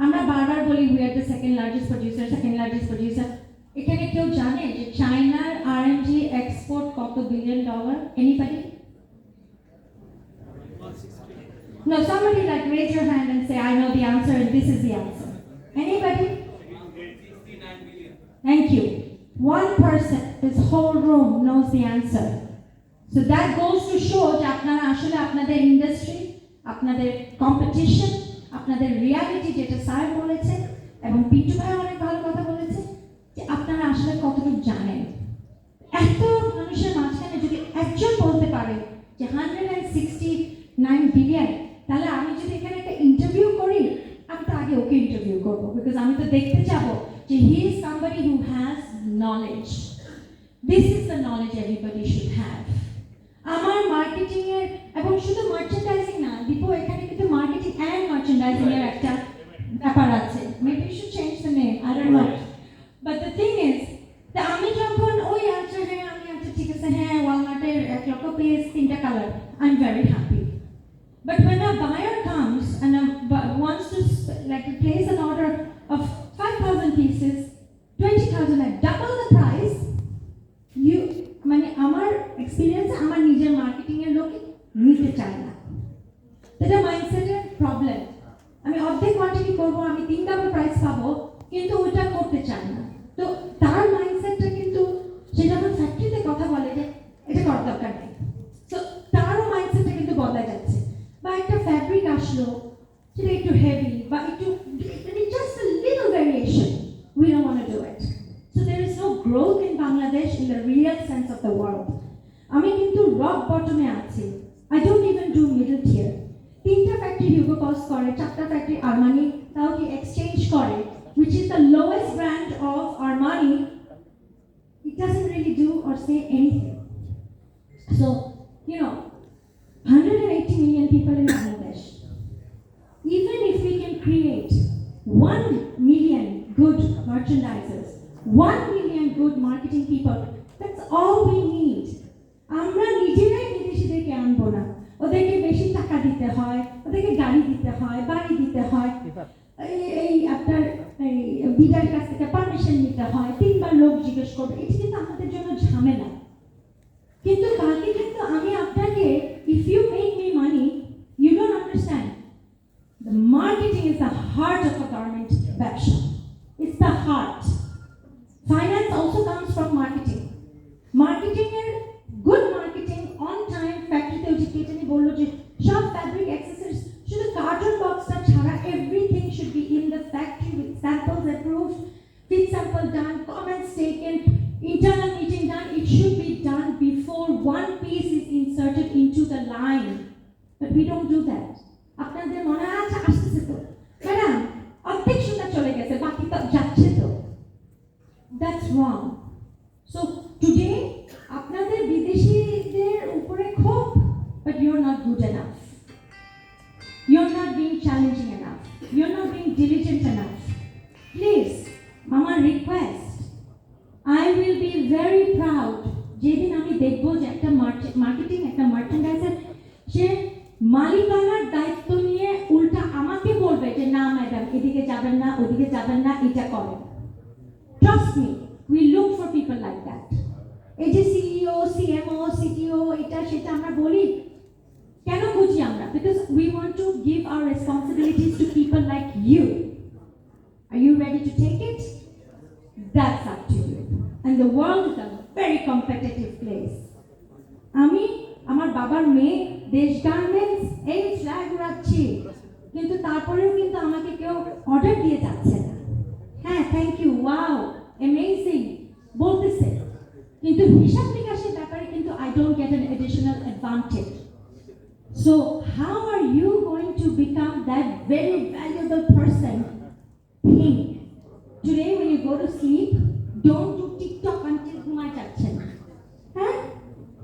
আমরা বারবার বলি we are the second largest producer. এখানে কেউ জানে যে চায়নার আরএমজি এক্সপোর্ট কত billion dollar? Anybody? No, somebody like raise your hand and say I know the answer and this is the answer. Anybody? Thank you. One person, this whole room knows the answer. So that goes to show যে আপনারা আসলে আপনাদের industry, আপনাদের competition, আপনাদের reality, যেটা sir বলেছে এবং পিটু ভাই অনেক ভালো কথা বলেছে, যে আপনারা আসলে কতটুকু জানেন। এত মানুষের মাঝখানে যদি একজন বলতে পারে যে 169 বিলিয়ন, তাহলে আমি যদি এখানে একটা ইন্টারভিউ করি, আমি তো আগে ওকে ইন্টারভিউ করবো, বিকজ আমি তো দেখতে যাবো যে he is somebody who has knowledge. This is the knowledge everybody should have. আমার মার্কেটিং এর, এবং শুধু মার্চেন্ডাইজিং না, দীপু এখানে কিন্তু মার্কেটিং অ্যান্ড মার্চেন্ডাইজিং এর একটা ব্যাপার আছে। Maybe you should change the name, I don't know, but the thing is আমি যখন ওই আচ্ছা হ্যাঁ আমি আচ্ছা ঠিক আছে হ্যাঁ ওয়ালমার্টের 1 লক্ষ পিস 3টা colour, I am very happy. But when a buyer comes and wants to like place an order of 5,000 pieces, 20,000 at double the price, you মানে আমার এক্সপেরিয়েন্স আমার নিজের মার্কেটিং এর লোক নিতে চায় না। এটা মাইন্ডসেটের প্রবলেম। আমি অর্ধেক কোয়ান্টিটি করবো, আমি 3 ডাবল প্রাইস পাবো, কিন্তু ওইটা করতে চায় না। তো তার মাইন্ডসেটটা কিন্তু সে যখন ফ্যাক্টরিতে কথা বলে যে এটা করার দরকার নেই, তো তারও মাইন্ডসেটটা কিন্তু বদলা যাচ্ছে। বা একটা ফ্যাব্রিক আসলো সেটা একটু হেভি বা একটু just a little variation, we don't want to do it. So there is no growth in Bangladesh in the real sense of the word. আমি কিন্তু রক বটমে আছি, I don't even do middle tier. 3টা factory Hugo বস করে, 4টা factory Armani, তাও কি exchange করে, which is the lowest brand of Armani. It doesn't really do or say anything. So, you know, 180 million people in Bangladesh. Even if we can create 1 million good merchandisers, 1 million good marketing people, that's all we need. আমরা নিজেরাই বিদেশিদেরকে আনবো না, ওদেরকে বেশি টাকা দিতে হয়, ওদেরকে গাড়ি দিতে হয়, বাড়ি দিতে হয়, এই আপনার এই বিদার কাছ থেকে পারমিশন নিতে হয়, 3বার লোক জিজ্ঞেস করবে, এটা কিন্তু আমাদের জন্য ঝামেলা। কিন্তু কালকে কিন্তু আমি আপনাকে, if you make me money, you don't understand. The marketing is the heart of a garment ব্যবসা. It's the heart. Finance also comes from marketing. Marketing এর good marketing on time ফ্যাক্টরিতে ওই যে কেটে বললো যে সব ফ্যাব্রিক অ্যাক্সেসরিজ শুধু কার্টন বক্সটা ছাড়া everything should be in the factory with samples approved, fit sample done, comments taken, internal meeting done. It should be done before one piece is inserted into the line. But we don't do that. আপনাদের মনে আছে আসতেছে তো madam অর্ধেক সুতা চলে গেছে, বাকি তো যাচ্ছে তো। That's wrong. So today আপনাদের বিদেশিদের উপরে ক্ষোভ, but you're not good enough. You're not being challenging enough. You're not being diligent enough. Please, Mama request, I will be very proud যেদিন আমি দেখবো যে একটা মার্কেটিং একটা মার্চেন্ডাইজার সে মালিকানার দায়িত্ব নিয়ে উল্টা আমাকে বলবে যে না ম্যাডাম এদিকে যাবেন না, ওদিকে যাবেন না, এটা করেন। Trust me, we look for people like that. এই যে সিইও, সিএমও, সিটিও, এটা সেটা আমরা বলি, কেন খুঁজি আমরা? Because we want to give our responsibilities to people like you. Are you ready to take it? That's up to you. And the world is a very competitive place. আমি আমার বাবার মেয়ে দেশ গার্মেন্টস এই ফ্ল্যাগ উড়াচ্ছি, কিন্তু তারপরেও কিন্তু আমাকে কেউ অর্ডার দিয়ে যাচ্ছে না। হ্যাঁ থ্যাংক ইউ, ওয়াও, অ্যামেজিং বলতেছে, কিন্তু হিসাব নিকাশের ব্যাপারে কিন্তু I don't get an additional advantage. So how are you going to become that very valuable person? Think. Today when you go to sleep, don't do TikTok until ঘুমায় যাচ্ছেন। হ্যাঁ,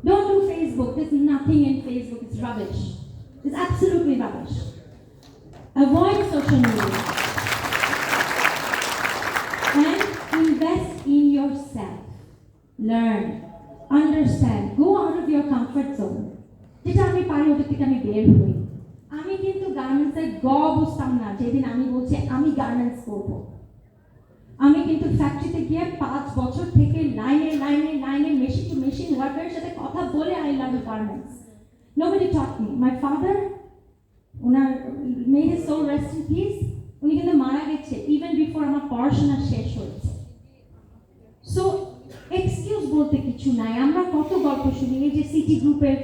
don't do Facebook. There's nothing in Facebook. It's rubbish. It's absolutely rubbish. Avoid social media and invest in yourself. Learn, understand, go out of your comfort zone. যেটা আমি পারি ওটা থেকে আমি বের হই। আমি কিন্তু গার্মেন্টসের বুঝতাম না যেদিন আমি বলছি আমি গার্মেন্টস করবো। আমি কিন্তু ফ্যাক্টরিতে গিয়ে 5 বছর থেকে লাইনে মেশিন টু মেশিন ওয়ার্কারের সাথে কথা বলে I love garments. Nobody taught me. My father, owner may his soul rest in peace, উনি কিন্তু মারা গেছে ইভেন বিফোর আমার পড়াশোনা শেষ হয়েছে। সো এক্সকিউজ বলতে কিছু নাই। আমরা কত গল্প শুনি, এই যে সিটি গ্রুপের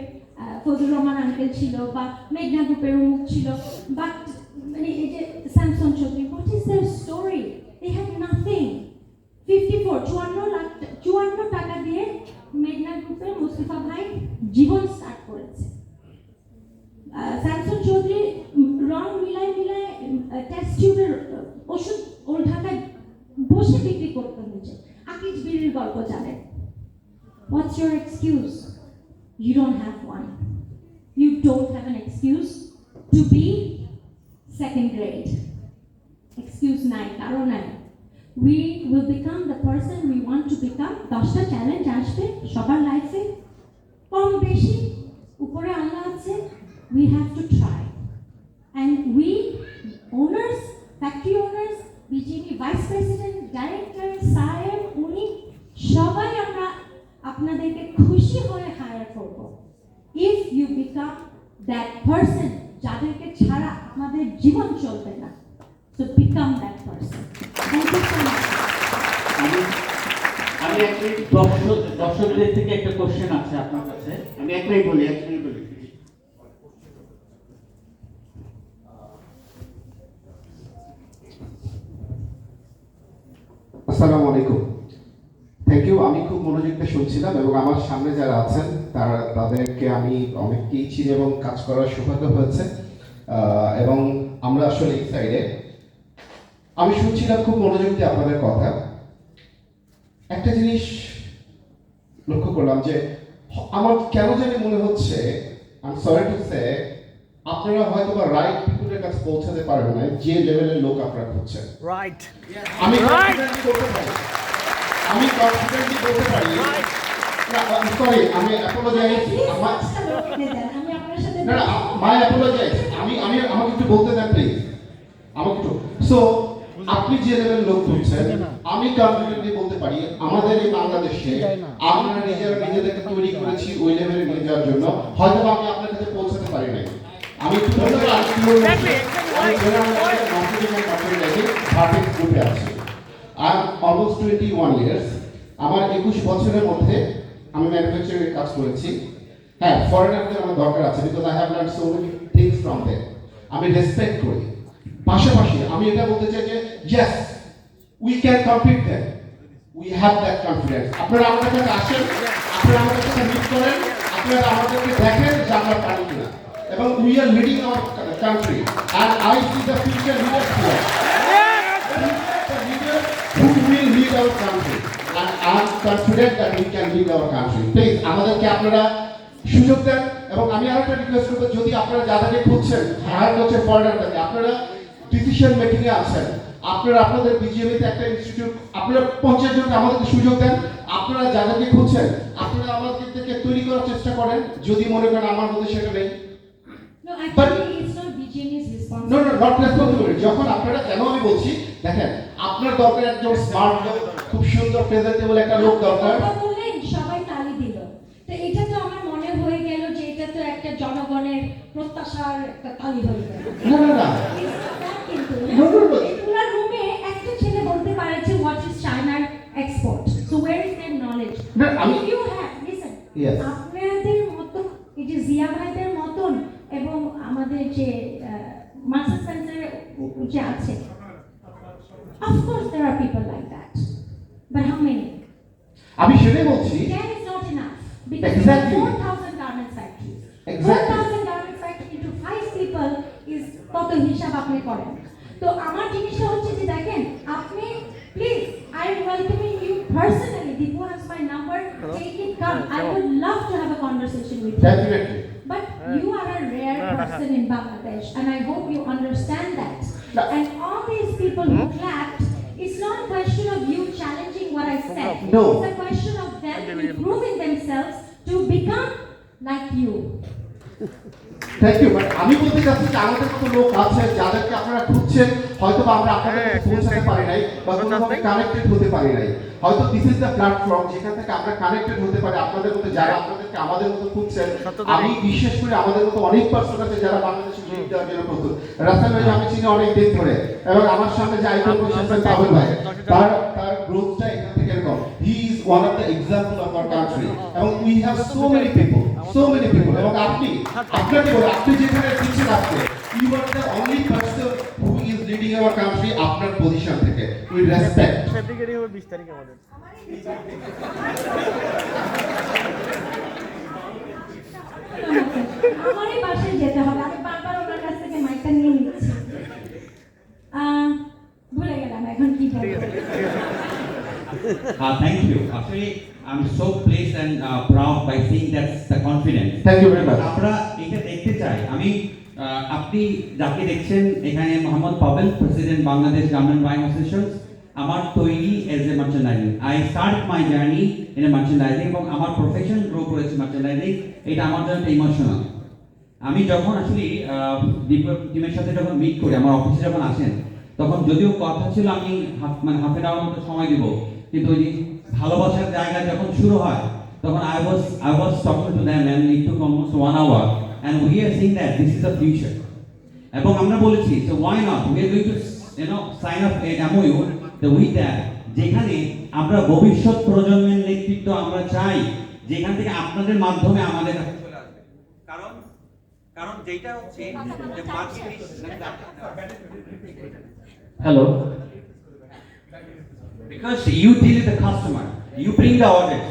ফজলুর রহমান আঙ্কেল ছিল বা মেঘনা গ্রুপের অমুক ছিল, বাট মানে এই যে Samson Chowdhury, what is there story? They had nothing. 54 টাকা দিয়ে মেঘনা গ্রুপের মুস্তাফা ভাই জীবন স্টার্ট করেছে। স্যামসন চৌধুরী রং মিলায় টেস্ট টিউবের ওষুধ ওর ঢাকায় বসে বিক্রি করতে হয়েছে। আকিজ বিড়ির গল্প জানেন। What's your excuse? You don't have one. You don't have an excuse to be second grade. Excuse নাই, কারণ নাই। We will become the person we want to become. 10টা চ্যালেঞ্জ আসবে সবার লাইফে, কম বেশি উপরে আল্লাহ আছে। We have to try. And we owners, factory owners, BJP vice president, director, সাহেব, উনি সবাই আমরা আপনাদেরকে খুশি হয়ে হায়ার করব। If you become that person, যাদেরকে ছাড়া আমাদের জীবন চলবে না। So become that person. Thank you so much. আমি একটি দর্শকদের থেকে একটা কোশ্চেন আছে আপনার কাছে, আমি একটাই বলি। আসসালামু আলাইকুম, থ্যাংক ইউ। আমি খুব মনোযোগ দিয়ে শুনছিলাম এবং আমার সামনে যারা আছেন তাদেরকে আমি অনেককেই চিনি এবং কাজ করার সৌভাগ্য হয়েছে এবং আমরা আসলে এক্সাইটেড। আমি শুনছিলাম খুব মনোযোগ দিয়ে আপনাদের কথা। একটা জিনিস লক্ষ্য করলাম যে আমার কেন জানি মনে হচ্ছে, I am sorry to say, আপনারা হয়তো বা রাইট পিপলের কাছে পৌঁছাতে পারবেন না যে লেভেলের লোক আপনারা খুঁজছেন। রাইট, আমি কনফিডেন্টলি বলতে পারি, সরি, আমি অ্যাপোলোজাইজ, মাই অ্যাপোলোজাইজ, আমাকে একটু বলতে দেন প্লিজ, আমাকে একটু। সো আপনি যে লেভেল লোক খুঁজছেন, আমি কনফিডেন্টলি বলতে পারি আমাদের এই বাংলাদেশে আমরা নিজেদেরকে তৈরি করেছি ওই লেভেলে নিয়ে যাওয়ার জন্য। হয়তো আমি আপনার কাছে পৌঁছাতে পারি নাই। আমি একটু বলতে পারি গ্রুপে আছি। I am almost 21 years. আমার 21 বছরের মধ্যে আমি ম্যানুফ্যাকচারিং কাজ করেছি। হ্যাঁ, ফরেনারদের আমার দরকার আছে, because I have learn so many things from them. আমি রেসপেক্ট করি। পাশাপাশি আমি এটা বলতে চাই যে yes, we can compete them, we have that confidence. আপনারা আমাদের কাছে আসেন, আপনারা আমাদের সাথে মিট করেন, আপনারা আমাদেরকে দেখেন যে আমরা পারি কিনা। এবং we are leading our country and I C the future leaders here, who will lead our country, and I am confident that we can lead our country. Please আমাদেরকে আপনারা সুযোগ দেন। এবং আমি আরেকটা রিকোয়েস্ট করব, যদি আপনারা যাদেরকে খুঁজছেন হায়ার করছে ফরেনারদেরকে, আপনারা ডিসিশন মেকিং এ আছেন, আপনারা আপনাদের বিজিএমইতে একটা ইনস্টিটিউট, আপনারা 50 জনকে আমাদেরকে সুযোগ দেন। আপনারা যাদেরকে খুঁজছেন আপনারা আমাদেরকে তৈরি করার চেষ্টা করেন, যদি মনে করেন আমার মধ্যে সেটা নেই। No, actually it's not BJN's responsibility. No, not responsibility. যখন আপনারা, কেন আমি বলছি, দেখেন আপনার দরকার একজন স্মার্ট লোক, খুব সুন্দর প্রেজেন্টেবল একটা লোক দরকার। বললেন সবাই তালি দিল, তো এটা তো আমার মনে হয়ে গেল যে এটা তো একটা জনগণের প্রত্যাশার একটা তালি হয়ে গেল। না কিন্তু No. পুরো রুমে একটা ছেলে বলতে পারে যে হোয়াট ইজ চায়নার export, so where is their knowledge? You have listen, আপনাদের মতো এই যে জিয়া ভাইদের মতন এবং আমাদের যে মাস্টার সেন্টার যে আছে, of course there are people like that, but how many? আমি সেটাই বলছি, 10 is not enough, because Exactly. 4,000 garment factories. Exactly. 4,000 garment factory into 5 people is কত হিসাব আপনি করেন? তো আমার জিনিসটা হচ্ছে যে দেখেন, আপনি please, I am welcoming you personally. Dipu has my number, take it, come. I would love to have a conversation with you. Definitely. But you are a rare person in Bangladesh, and I hope you understand that. No. And all these people who clapped, it's not a question of you challenging what I said. No. It's a question of them improving themselves to become like you. Thank you, but আমি বলতে চাচ্ছি যে আমাদের মতো লোক আছে যাদেরকে আপনারা খুঁজছেন, হয়তো বা আমরা আপনাদের কাছে পৌঁছাতে পারি নাই বা কোনোভাবে কানেক্টেড হতে পারি নাই। হয়তো দিস ইজ দ্য প্ল্যাটফর্ম যেখান থেকে আমরা কানেক্টেড হতে পারি আপনাদের মতো যারা আপনাদেরকে আমাদের মতো খুঁজছেন। আমি বিশেষ করে আমাদের মতো অনেক পার্সন আছে যারা বাংলাদেশে লিড দেওয়ার জন্য প্রস্তুত। রাসেল ভাই আমি চিনি অনেক দিন ধরে, এবং আমার সামনে যে আইকন বসেছেন পাবেল ভাই, তার গ্রোথটা এখান থেকে এরকম। He is one of the example of our country, এবং we have so many people, এবং আপনাকে বলে আপনি যেখানে দিচ্ছেন আজকে, you are the only person who is leading our country আপনার পজিশন থেকে। We respect. ফেব্রুয়ারি হবে 20 তারিখ আমাদের। আমারই বাসায় যেতে হবে, আমি বারবার ওনার কাছ থেকে মাইকটা নিয়ে নিচ্ছি। ভুলে গেলাম এখন কি বলবো। Thank you. Actually, I'm so pleased and proud by seeing that's the confidence. Thank you very much. আমরা এটা দেখতে চাই। আপনি যাকে দেখছেন এখানে Mohammad Pabel, president Bangladesh garment buying association. আমার তৈরি as a merchandising. I start my journey in a merchandising, এবং আমার প্রফেশন গ্রো করেছে মার্চেন্ডাইজিং। এটা আমার জন্য একটা ইমোশনাল। আমি যখন আসলে দীপক টিমের সাথে যখন মিট করি, আমার অফিসে যখন আসেন, তখন যদিও কথা ছিল আমি হাফ অ্যান আওয়ার মতো সময় দিব, কিন্তু ওই যে ভালোবাসার জায়গা যখন শুরু হয়, তখন I was talking to them and it took almost 1 hour and we are saying that this is the future. এবং আমরা বলেছি so why not we are going to sign up a MOU with that, যেখানে আমরা ভবিষ্যৎ প্রজন্মের নেতৃত্ব আমরা চাই, যেখান থেকে আপনাদের মাধ্যমে আমাদের কাছে চলে আসবে। কারণ যেটা হচ্ছে যে hello, because you deal with the customer, you bring the orders,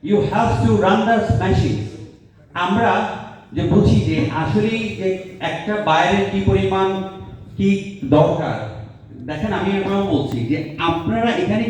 you have to run the machines. আমরা যে বুঝি যে আসলে যে একটা বাইরের কি পরিমাণ কি দরকার, দেখেন আমি এটাও বলছি যে আপনারা এখানে